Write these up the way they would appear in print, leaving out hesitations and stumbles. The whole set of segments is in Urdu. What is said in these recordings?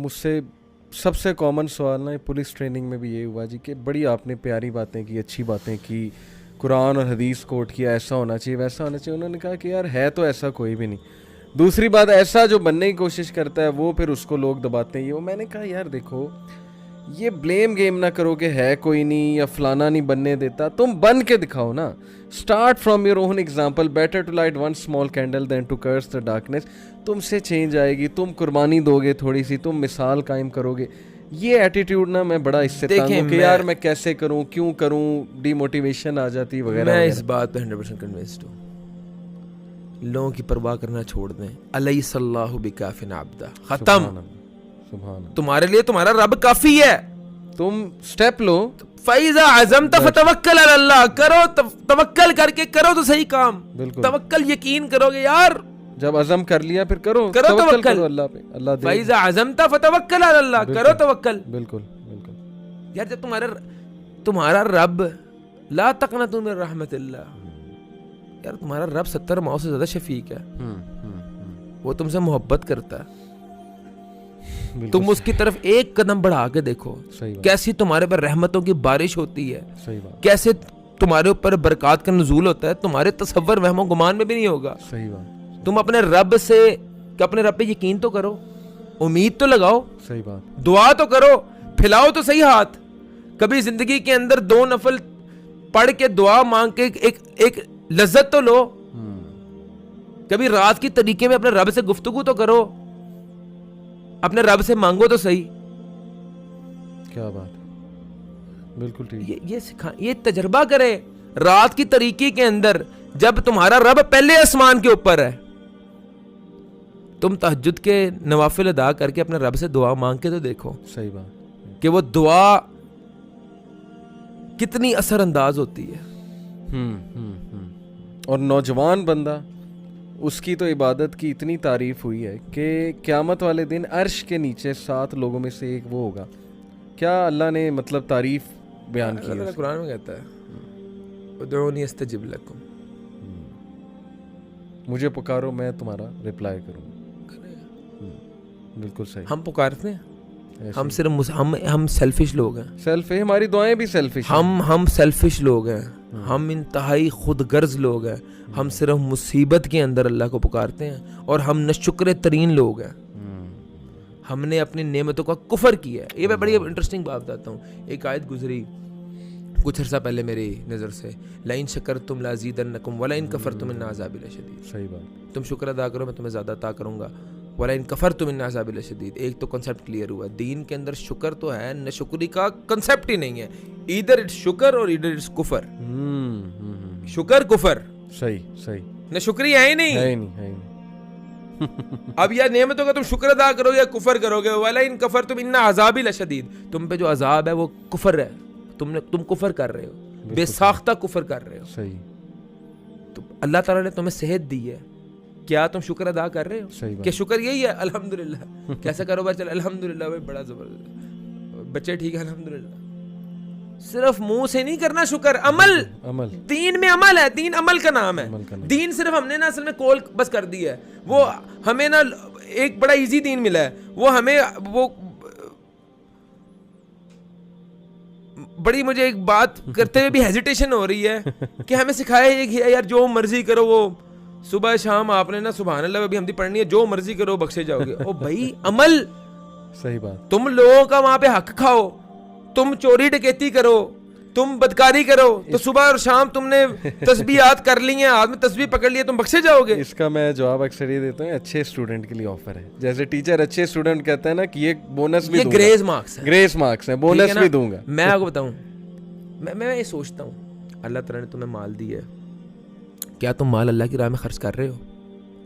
مجھ سے سب سے کامن سوال نا پولیس ٹریننگ میں بھی یہ ہوا جی کہ بڑی آپ نے پیاری باتیں کی, اچھی باتیں کی, قرآن اور حدیث کوٹ کیا, ایسا ہونا چاہیے ویسا ہونا چاہیے. انہوں نے کہا کہ یار ہے تو ایسا کوئی بھی نہیں. دوسری بات, ایسا جو بننے کی کوشش کرتا ہے وہ پھر اس کو لوگ دباتے ہیں. یہ وہ میں نے کہا یار دیکھو یہ بلیم گیم نہ کرو کہ ہے کوئی نہیں یا فلانا نہیں بننے دیتا, تم بن کے دکھاؤ نا. Start from your own example. Better to light one small candle than to curse the darkness. تم سے چینج آئے گی, تم قربانی دو گے تھوڑی سی, تم مثال قائم کرو گے. یہ ایٹیٹیوڈ نا میں بڑا اس سے تنگ ہوں کہ یار میں کیسے کروں, کیوں کروں, ڈی موٹیویشن آ جاتی وغیرہ. میں اس بات پہ 100% کنوینسڈ ہوں. لوگوں کی پرواہ کرنا چھوڑ دیں. الیس اللہ بکاف عبدہ, ختم. تمہارے لیے تمہارا رب کافی ہے. تم سٹیپ لو. فَإِذَا عَزَمْتَ فَتَوَكَّلْ عَلَى اللَّهِ. کرو توکل کر کے کرو تو صحیح کام. توکل یقین کرو گے یار, جب عزم کر لیا پھر کرو توکل کرو اللہ پہ. اللہ دے. فَإِذَا عَزَمْتَ فَتَوَكَّلْ عَلَى اللَّهِ. کرو توکل. بالکل بالکل یار. جب تمہارا رب لا تقنطوا من رحمت اللہ, یار تمہارا رب 70 ماؤں سے زیادہ شفیق ہے. وہ تم سے محبت کرتا ہے. تم اس کی طرف ایک قدم بڑھا کے دیکھو کیسی تمہارے پر رحمتوں کی بارش ہوتی ہے, کیسے تمہارے اوپر برکات کا نزول ہوتا ہے. تمہارے تصور وہم و گمان میں بھی نہیں ہوگا. تم اپنے رب سے, کہ اپنے رب پہ یقین تو کرو, امید تو لگاؤ, دعا تو کرو, پھیلاؤ تو صحیح ہاتھ. کبھی زندگی کے اندر 2 نفل پڑھ کے دعا مانگ کے ایک لذت تو لو. کبھی رات کی طریقے میں اپنے رب سے گفتگو تو کرو, اپنے رب سے مانگو تو صحیح. کیا بات, بالکل ٹھیک. یہ تجربہ کرے رات کی طریقے کے اندر. جب تمہارا رب پہلے آسمان کے اوپر ہے, تم تہجد کے نوافل ادا کر کے اپنے رب سے دعا مانگ کے تو دیکھو. صحیح بات کہ وہ دعا کتنی اثر انداز ہوتی ہے. اور نوجوان بندہ, اس کی تو عبادت کی اتنی تعریف ہوئی ہے کہ قیامت والے دن عرش کے نیچے 7 لوگوں میں سے ایک وہ ہوگا. کیا اللہ نے مطلب تعریف بیان کی ہے. قرآن میں کہتا ہے ادعونی استجب لکم, مجھے پکارو میں تمہارا ریپلائی کروں. بالکل صحیح. ہم پکارتے ہیں, ہم صرف ہم سیلفش لوگ ہیں. سیلفش, ہماری دعائیں بھی سیلفش. ہم سیلفش لوگ ہیں. ہم انتہائی خود غرض لوگ ہیں. ہم صرف مصیبت کے اندر اللہ کو پکارتے ہیں, اور ہم ناشکر ترین لوگ ہیں. ہم نے اپنی نعمتوں کا کفر کیا ہے. یہ میں بڑی انٹرسٹنگ بات بتاتا ہوں. ایک آیت گزری کچھ عرصہ پہلے میری نظر سے, لئن شکرتم لازیدنکم ولئن کفرتم ان عذابی لشدید. صحیح بات. تم شکر ادا کرو میں تمہیں زیادہ عطا کروں گا. ولئن کفرتم ان عذابی لشدید. ایک تو کنسیپٹ کلیئر ہوا. دین کے اندر شکر تو ہے, ناشکری کا کنسیپٹ ہی نہیں ہے. ادھر اٹس شکر اور ادھر اٹس کفر. شکر کفر. صحیح. ناشکری ہے ہی نہیں. اب یا نعمتوں کا تم شکر ادا کرو یا کفر کرو گے. وَلَئِن كَفَرْتُمْ إِنَّ عَذَابِي لَشَدِيدٌ. تم پہ جو عذاب ہے وہ کفر ہے. تم کفر کر رہے ہو, بے ساختہ کفر کر رہے ہو. صحیح. تو اللہ تعالیٰ نے تمہیں صحت دی ہے, کیا تم شکر ادا کر رہے ہو؟ کہ شکر یہی ہے الحمدللہ. کیسا کاروبار چل, الحمدللہ بھائی بڑا زبردست, بچے ٹھیک ہے الحمدللہ. صرف منہ سے نہیں کرنا شکر, عمل. دین میں عمل ہے, دین عمل کا نام ہے. دین صرف ہم نے نا اصل میں کول بس کر دی ہے. وہ ہمیں نا ایک بڑا ایزی دین ملا ہے. وہ ہمیں وہ بڑی مجھے ایک بات کرتے ہوئے بھی ہیزیٹیشن ہو رہی ہے کہ ہمیں سکھایا یہ کہ یار جو مرضی کرو, وہ صبح شام آپ نے نا سبحان اللہ ابھی ہم پڑھنی ہے, جو مرضی کرو بخشے جاؤ گے. او بھائی عمل. صحیح بات. تم لوگوں کا وہاں پہ حق کھاؤ, تم چوری ڈکیتی کرو, تم بدکاری کرو, تو صبح اور شام تم نے تسبیحات کر لی ہیں, ہاتھ میں تسبیح پکڑ لی ہے, تم بخشے جاؤ گے. اس کا میں جواب اکثر یہ دیتا ہوں, اچھے اسٹوڈنٹ کے لیے آفر ہے. جیسے ٹیچر اچھے اسٹوڈنٹ کہتا ہے نا کہ یہ بونس بھی دوں گا, گریس مارکس ہیں, بونس بھی دوں گا. میں آپ کو بتاؤں, میں یہ سوچتا ہوں اللہ تعالیٰ نے تمہیں مال دی ہے, کیا تم مال اللہ کی راہ میں خرچ کر رہے ہو؟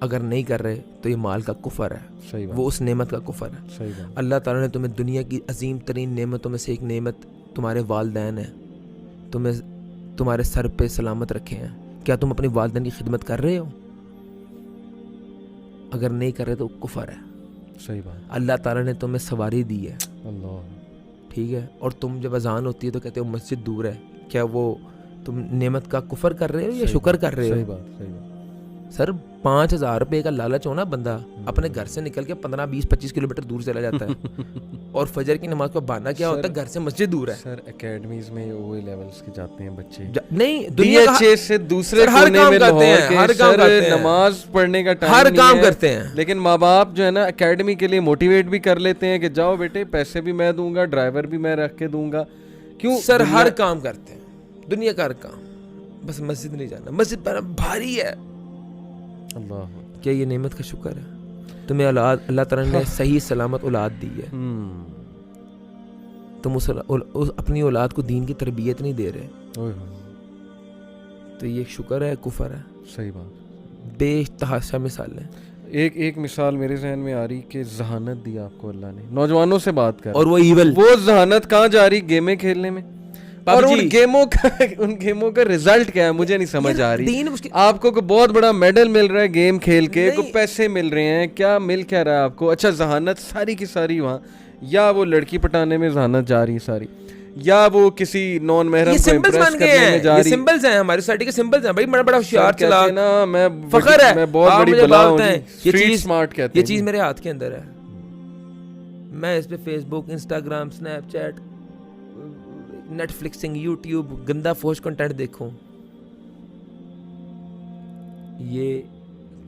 اگر نہیں کر رہے تو یہ مال کا کفر ہے. وہ اس نعمت کا کفر ہے. اللہ تعالیٰ نے تمہیں دنیا کی عظیم ترین نعمتوں میں سے ایک نعمت تمہارے والدین ہیں, تمہیں تمہارے سر پہ سلامت رکھے ہیں. کیا تم اپنی والدین کی خدمت کر رہے ہو؟ اگر نہیں کر رہے تو کفر ہے. صحیح بات. اللہ تعالیٰ نے تمہیں سواری دی ہے, اللہ ٹھیک ہے, اور تم جب اذان ہوتی ہے تو کہتے ہو مسجد دور ہے. کیا وہ تم نعمت کا کفر کر رہے ہو یا شکر کر رہے ہو؟ صحیح بات. سر 5,000 روپے کا لالچ ہونا بندہ اپنے گھر سے نکل کے 15, 20, 25 کلومیٹر دور چلا جاتا ہے اور فجر کی نماز کو بہانا کیا ہوتا ہے, گھر سے مسجد دور ہے. سر اکیڈمیز میں وہ لیولز کے جاتے ہیں بچے, نہیں دنیا کا سے دوسرے ہر کام کرتے ہیں, ہر کام کرتے ہیں, نماز پڑھنے کا ٹائم ہر کام کرتے ہیں, لیکن ماں باپ جو ہے نا اکیڈمی کے لیے موٹیویٹ بھی کر لیتے ہیں کہ جاؤ بیٹے, پیسے بھی میں دوں گا, ڈرائیور بھی میں رکھ کے دوں گا. کیوں سر ہر کام کرتے ہیں دنیا کا ہر کام, بس مسجد نہیں جانا. مسجد پر بھاری ہے. اللہ کیا یہ نعمت کا شکر ہے تمہیں اولاد اللہ تعالیٰ نے صحیح سلامت اولاد دی ہے, تم اس اپنی اولاد کو دین کی تربیت نہیں دے رہے, تو یہ شکر ہے کفر ہے. صحیح بات. بے تحاشا مثالیں. ایک مثال میرے ذہن میں آ رہی کہ ذہانت دی آپ کو اللہ نے, نوجوانوں سے بات کر, اور وہ ایول, وہ ذہانت کہاں جا رہی, گیمیں کھیلنے میں, اور ان گیموں کا رزلٹ کیا ہے مجھے نہیں سمجھ آ رہی. آپ کو بہت بڑا میڈل مل رہا ہے گیم کھیل کے, کو پیسے مل رہے ہیں, کیا مل کیا رہا ہے آپ کو؟ اچھا ذہانت ساری کی ساری وہاں, یا وہ لڑکی پٹانے میں ذہانت جا رہی ہے ساری, یا وہ کسی نان محرم کو امپریس کرنے میں جا رہی ہے. یہ سمبلز ہیں ہماری سوسائٹی کے, سمبلز ہیں بھائی. بڑا ہوشیار چلاک نا, میں فخر ہے, میں بہت بڑی بلا ہوں, یہ سمارٹ کہتے ہیں. یہ چیز میرے ہاتھ کے اندر ہے. میں اس پہ Facebook, Instagram, Snapchat, Netflix, YouTube, گندا فوش کنٹینٹ دیکھوں. یہ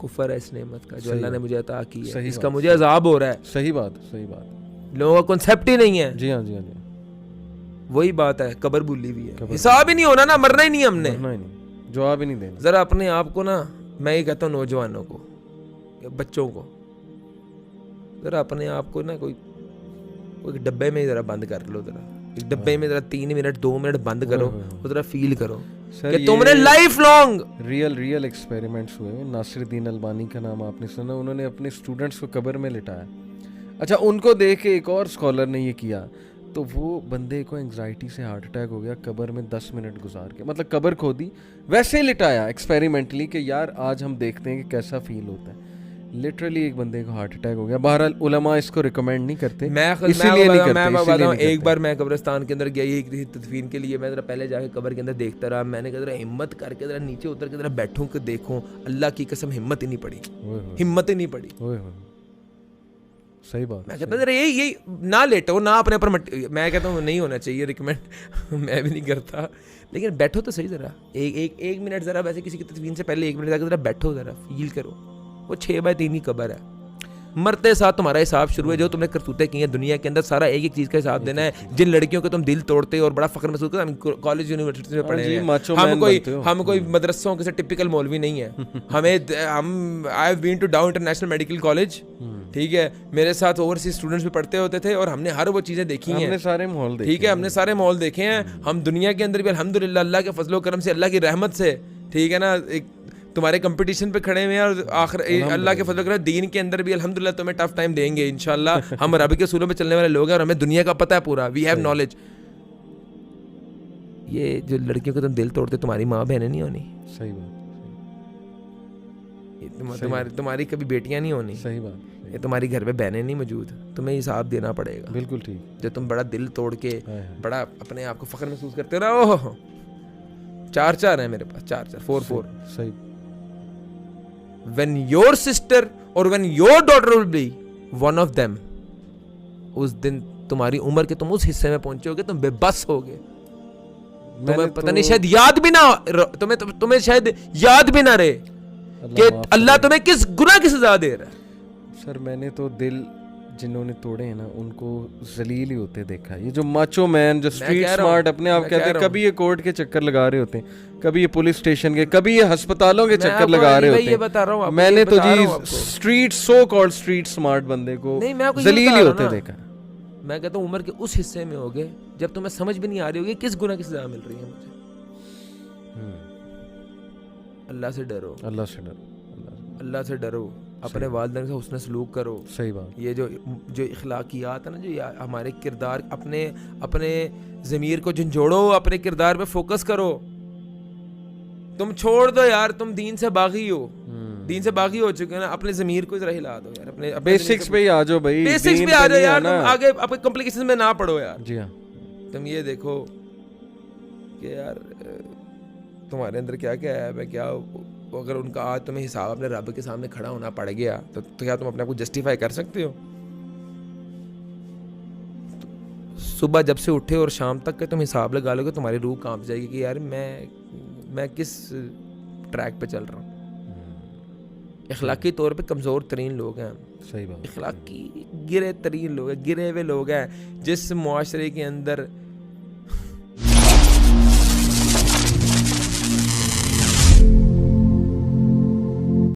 کفر ہے اس نعمت کا جو اللہ نے مجھے عطا کی ہے, اس کا مجھے عذاب ہو رہا ہے. صحیح بات, صحیح بات. لوگوں کا کنسیپٹ ہی نہیں ہے. جی ہاں, جی ہاں, جی. وہی بات ہے, قبر بھولی ہوئی ہے, حساب ہی نہیں ہونا نا, مرنا ہی نہیں ہم نے, جواب ہی نہیں دینا. ذرا اپنے آپ کو نا, میں یہ کہتا ہوں نوجوانوں کو, بچوں کو, ذرا اپنے آپ کو نا کوئی ڈبے میں ذرا بند کر لو. ذرا ایک ڈبے میں ذرا 3 منٹ 2 منٹ بند کرو, ذرا فیل کرو کہ تم نے لائف لانگ ریئل ایکسپیریمنٹس ہوئے. ناصر الدین البانی کا نام آپ نے سنا, انہوں نے اپنے اسٹوڈنٹس کو قبر میں لٹایا. اچھا, ان کو دیکھ کے ایک اور اسکالر نے یہ کیا, تو وہ بندے کو انگزائٹی سے ہارٹ اٹیک ہو گیا قبر میں 10 منٹ گزار کے, مطلب قبر کھودی ویسے ہی لٹایا ایکسپیریمنٹلی کہ یار آج ہم دیکھتے ہیں کہ کیسا فیل ہوتا ہے. لٹرلی ایک بندے کو ہارٹ اٹیک ہو گیا. بہرحال علماء اس کو ریکمینڈ نہیں کرتے, اسی لیے نہیں کرتے. ایک بار میں قبرستان کے اندر گیا ہی تدفین کے لیے, میں ذرا پہلے جا کے قبر کے اندر دیکھتا رہا. میں نے کہا ذرا ہمت کر کے ذرا نیچے اتر کے ذرا بیٹھوں کہ دیکھوں. اللہ کی قسم ہمت ہی نہیں پڑی, ہمت ہی نہیں پڑی. صحیح بات. میں کہتا ہوں یہی نہ لیٹو نہ اپنے اوپر, میں کہتا ہوں نہیں ہونا چاہیے ریکمینڈ, میں بھی نہیں کرتا, لیکن بیٹھو تو صحیح ذرا ایک منٹ ذرا, ویسے کسی کی تدفین سے پہلے 1 منٹ جا کے ذرا بیٹھو, ذرا فیل کرو. وہ 6x3 کی قبر ہے, مرتے ساتھ تمہارا حساب شروع ہے. جو تم نے کرتوتیں کی ہیں دنیا کے اندر, سارا ایک چیز کا حساب دینا ہے. جن لڑکیوں کو تم دل توڑتے ہو اور بڑا فخر محسوس کرتے, ہم کالج یونیورسٹی میں پڑھے ہیں, ہم کوئی مدرسوں کے ٹپیکل مولوی نہیں ہیں. ہم I have been to Dow International Medical College, ٹھیک ہے, میرے ساتھ اوورسیز اسٹوڈنٹس بھی پڑھتے ہوتے تھے, اور ہم نے ہر وہ چیزیں دیکھی ہیں, ٹھیک ہے, ہم نے سارے ماحول دیکھے ہیں. ہم دنیا کے اندر بھی الحمدللہ اللہ کے فضل و کرم سے, اللہ کی رحمت سے, ٹھیک ہے نا, ایک تمہارے کمپٹیشن پہ کھڑے ہوئے ہیں, اور آخر اللہ کے فضل و کرم دین کے اندر بھی الحمدللہ تمہیں ٹف ٹائم دیں گے انشاءاللہ. ہم رب کے اصولوں پہ چلنے والے لوگ ہیں, اور ہمیں دنیا کا پتہ ہے پورا, وی ہیو نالج. یہ جو لڑکیوں کو تم دل توڑتے, تمہاری ماں بہنیں نہیں ہونی. صحیح بات. تمہاری کبھی بیٹیاں نہیں ہونی. صحیح بات. یہ تمہاری گھر میں بہنیں نہیں موجود, تمہیں حساب دینا پڑے گا. بالکل ٹھیک. جو تم بڑا دل توڑ کے بڑا اپنے آپ کو فخر محسوس کرتے ہو نا, اوہ 4 ہیں میرے پاس, 4 صحیح. when your sister or when your daughter will be one of them, اس دن تمہاری عمر کے تم اس حصے میں پہنچو گے, تم بے بس ہوگے. تمہیں پتہ نہیں, شاید یاد بھی نہ, تمہیں شاید یاد بھی نہ رہے کہ اللہ تمہیں کس گناہ کی سزا دے رہا ہے. سر میں نے تو دل جنہوں نے توڑے ہیں نا, ان کو ذلیل ہی ہوتے دیکھا. یہ جو ماچو مین, جو اسٹریٹ سمارٹ اپنے آپ کہتے ہیں, کبھی یہ کورٹ کے چکر لگا رہے ہوتے ہیں, کبھی یہ پولیس اسٹیشن کے, کبھی یہ ہسپتالوں کے چکر لگا رہے ہوتے ہیں. میں نے تو جی street so called street smart بندے کو ذلیل ہی ہوتے دیکھا. میں کہتا ہوں عمر کے اس حصے میں ہوگے جب تمہیں سمجھ بھی نہیں آ رہی ہوگی کس گناہ کی سزا مل رہی ہے مجھے. اللہ سے ڈرو, اللہ سے ڈرو, اپنے والدین سے حسن سلوک کرو. صحیح بات. یہ جو اخلاقیات ہے نا, جو ہمارے کردار, اپنے ضمیر کو جھنجھوڑو, اپنے کردار پہ فوکس کرو. تم چھوڑ دو یار, تم دین سے باغی ہو, دین سے باغی ہو چکے ہیں نا, اپنے ضمیر کو ذرا ہلا دو یار. اپنے بیسکس پہ ہی آ جاؤ بھائی, بیسکس پہ آ جاؤ یار, تم آگے اپنے کمپلیکیشن میں نہ پڑھو یار. جی ہاں. تم یہ دیکھو کہ یار تمہارے اندر کیا کیا ہے, میں کیا اگر ان کا آج تمہیں حساب اپنے رب کے سامنے کھڑا ہونا پڑ گیا تو کیا تم اپنے آپ کو جسٹیفائی کر سکتے ہو؟ صبح جب سے اٹھے اور شام تک کہ تم حساب لگا لو گے تمہاری روح کانپ جائے گی کہ یار میں کس ٹریک پہ چل رہا ہوں. اخلاقی طور پہ کمزور ترین لوگ ہیں. صحیح بات. اخلاقی گرے ترین لوگ ہیں, گرے ہوئے لوگ ہیں. جس معاشرے کے اندر